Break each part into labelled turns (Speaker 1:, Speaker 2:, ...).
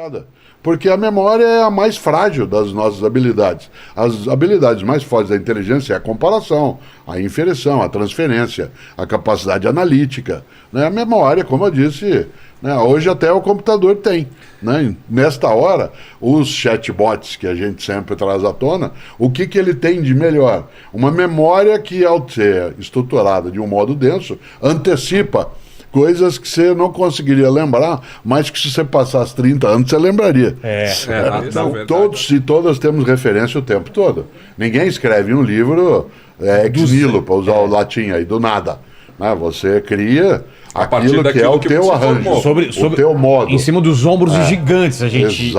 Speaker 1: queda. Porque a memória é a mais frágil das nossas habilidades. As habilidades mais fortes da inteligência é a comparação, a inferição, a transferência, a capacidade analítica. Né? A memória, como eu disse, né? Hoje até o computador tem. Né? Nesta hora, os chatbots que a gente sempre traz à tona, o que ele tem de melhor? Uma memória que, ao ser estruturada de um modo denso, antecipa coisas que você não conseguiria lembrar, mas que se você passasse 30 anos, você lembraria. Todos e todas temos referência o tempo todo. Ninguém escreve um livro ex nihilo, para usar o latim aí, do nada. Né? Você cria aquilo que é o teu arranjo, o teu modo.
Speaker 2: Em cima dos ombros gigantes a gente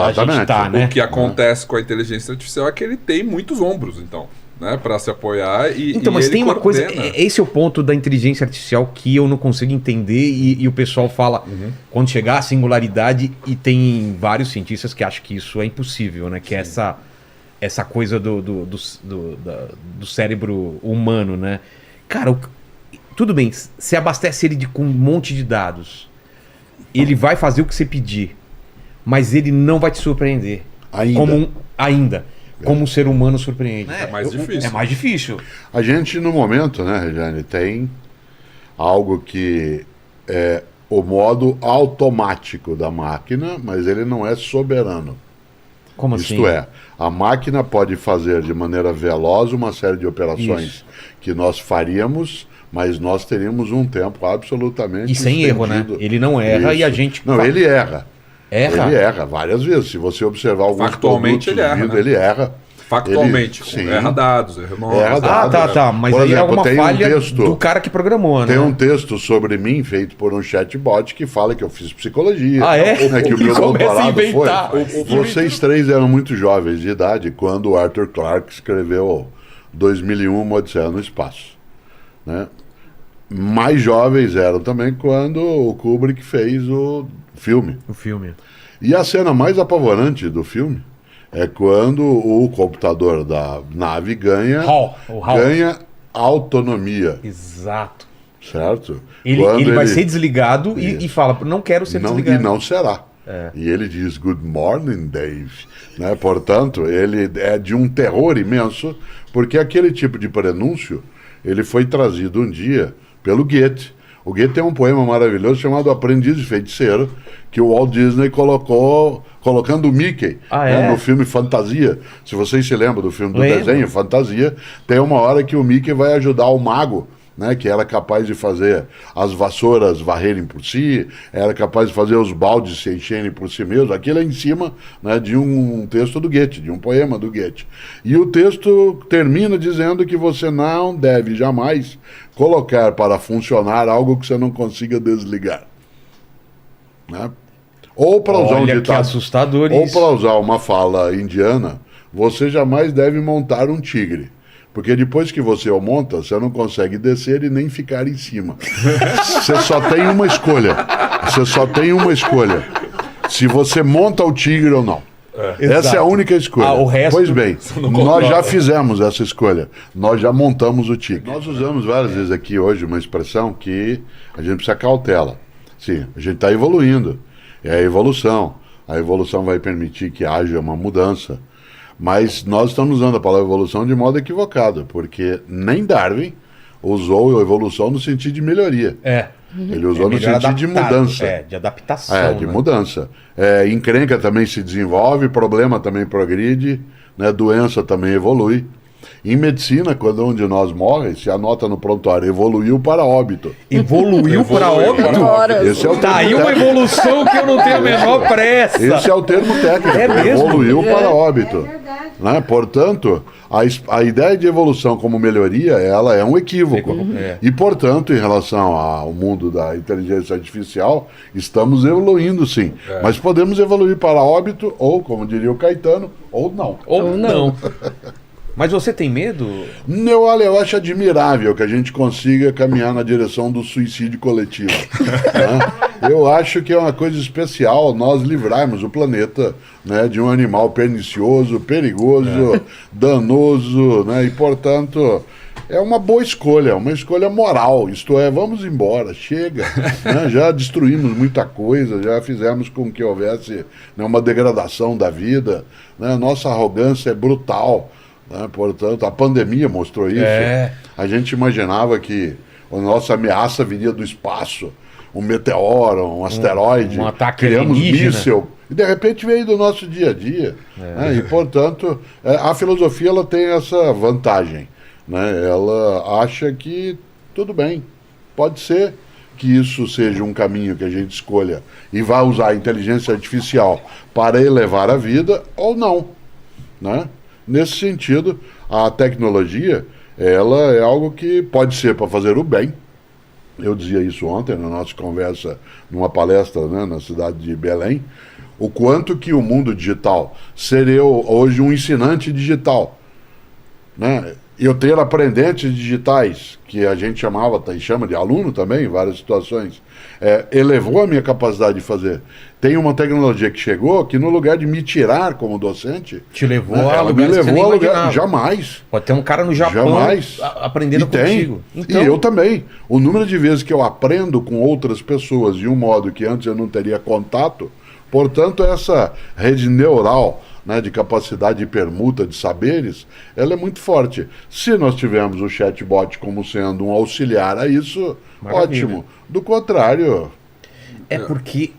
Speaker 2: tá, né?
Speaker 3: O que acontece com a inteligência artificial é que ele tem muitos ombros, então. Né, para se apoiar
Speaker 2: mas tem uma coisa, esse é o ponto da inteligência artificial que eu não consigo entender e o pessoal fala, quando chegar à singularidade, e tem vários cientistas que acham que isso é impossível, né, que é essa coisa do cérebro humano, né, cara, tudo bem, você abastece ele com um monte de dados, ele vai fazer o que você pedir, mas ele não vai te surpreender ainda. Como um ser humano surpreende.
Speaker 3: É mais difícil.
Speaker 2: É mais difícil.
Speaker 1: A gente, no momento, né, Regiane, tem algo que é o modo automático da máquina, mas ele não é soberano.
Speaker 2: Como assim?
Speaker 1: Isto é, a máquina pode fazer de maneira veloz uma série de operações que nós faríamos, mas nós teríamos um tempo absolutamente
Speaker 2: e sem erro, né? Ele não erra e a gente...
Speaker 1: Não, ele erra.
Speaker 2: Erra?
Speaker 1: Ele erra várias vezes. Se você observar alguns
Speaker 3: Factualmente ele erra, né?
Speaker 1: Ele erra.
Speaker 3: Factualmente, erra dados, erra nomes.
Speaker 2: Mas aí é alguma falha do cara que programou, né?
Speaker 1: Tem um texto sobre mim feito por um chatbot que fala que eu fiz psicologia. Que o meu doutorado foi. Vocês três eram muito jovens de idade quando o Arthur Clarke escreveu 2001, Uma Odisseia no Espaço. Né? Mais jovens eram também quando o Kubrick fez o filme. E a cena mais apavorante do filme é quando o computador da nave ganha autonomia.
Speaker 2: Exato.
Speaker 1: Certo?
Speaker 2: Ele vai ser desligado e fala, não quero ser desligado.
Speaker 1: E não será. E ele diz, good morning, Dave. Né? Portanto, ele é de um terror imenso, porque aquele tipo de prenúncio, ele foi trazido um dia pelo Goethe. O Goethe tem um poema maravilhoso chamado Aprendiz de Feiticeiro, que o Walt Disney colocando o Mickey no filme Fantasia. Se vocês se lembram do filme do desenho Fantasia, tem uma hora que o Mickey vai ajudar o mago, né, que era capaz de fazer as vassouras varrerem por si, era capaz de fazer os baldes se encherem por si mesmo. Aquilo é em cima, né, de um texto do Goethe, de um poema do Goethe. E o texto termina dizendo que você não deve jamais colocar para funcionar algo que você não consiga desligar. Né? Ou para usar um ditado,
Speaker 2: assustador
Speaker 1: ou para usar uma fala indiana, você jamais deve montar um tigre. Porque depois que você o monta, você não consegue descer e nem ficar em cima. Você só tem uma escolha. Se você monta o tigre ou não. Essa é a única escolha.
Speaker 2: O resto,
Speaker 1: pois bem, nós já fizemos essa escolha. Nós já montamos o tigre. Nós usamos várias vezes aqui hoje uma expressão que a gente precisa cautela. Sim, a gente está evoluindo. É a evolução. A evolução vai permitir que haja uma mudança. Mas nós estamos usando a palavra evolução de modo equivocado, porque nem Darwin usou a evolução no sentido de melhoria. Ele usou no sentido de mudança.
Speaker 2: De adaptação.
Speaker 1: De mudança. Encrenca também se desenvolve, problema também progride, né, doença também evolui. Em medicina, quando um de nós morre, se anota no prontuário, evoluiu para óbito.
Speaker 2: Evoluiu para óbito?
Speaker 1: Esse é o
Speaker 2: tá aí uma evolução que eu não tenho a menor pressa.
Speaker 1: Esse é o termo técnico. Evoluiu para óbito. Né? Portanto, a ideia de evolução como melhoria, ela é um equívoco. E, portanto, em relação ao mundo da inteligência artificial, estamos evoluindo sim. Mas podemos evoluir para óbito, ou, como diria o Caetano, ou não.
Speaker 2: Ou não. Mas você tem medo?
Speaker 1: Eu acho admirável que a gente consiga caminhar na direção do suicídio coletivo. Né? Eu acho que é uma coisa especial nós livrarmos o planeta, né, de um animal pernicioso, perigoso, danoso, né? E, portanto, é uma boa escolha, uma escolha moral. Isto é, vamos embora, chega. Né? Já destruímos muita coisa, já fizemos com que houvesse, né, uma degradação da vida. Né? Nossa arrogância é brutal. Né? Portanto, a pandemia mostrou isso. A gente imaginava que a nossa ameaça viria do espaço. Um meteoro, um asteroide,
Speaker 2: um ataque
Speaker 1: criamos
Speaker 2: alienígena.
Speaker 1: míssil, e de repente veio do nosso dia a dia. Né? E, portanto, a filosofia ela tem essa vantagem. Né? Ela acha que tudo bem, pode ser que isso seja um caminho que a gente escolha e vá usar a inteligência artificial para elevar a vida ou não. Né? Nesse sentido, a tecnologia ela é algo que pode ser para fazer o bem. Eu dizia isso ontem na nossa conversa, numa palestra, né, na cidade de Belém, o quanto que o mundo digital seria hoje um ensinante digital. Né? Eu ter aprendentes digitais, que a gente chamava e chama de aluno também, em várias situações, elevou a minha capacidade de fazer. Tem uma tecnologia que chegou que no lugar de me tirar como docente,
Speaker 2: te levou
Speaker 1: né,
Speaker 2: a
Speaker 1: ela me levou a lugar. Jamais.
Speaker 2: Pode ter um cara no Japão
Speaker 1: jamais
Speaker 2: aprendendo contigo.
Speaker 1: Então... E eu também. O número de vezes que eu aprendo com outras pessoas de um modo que antes eu não teria contato, portanto, essa rede neural, né, de capacidade de permuta de saberes, ela é muito forte. Se nós tivermos o chatbot como sendo um auxiliar a isso,
Speaker 2: maravilha.
Speaker 1: ótimo. Do contrário...
Speaker 2: É porque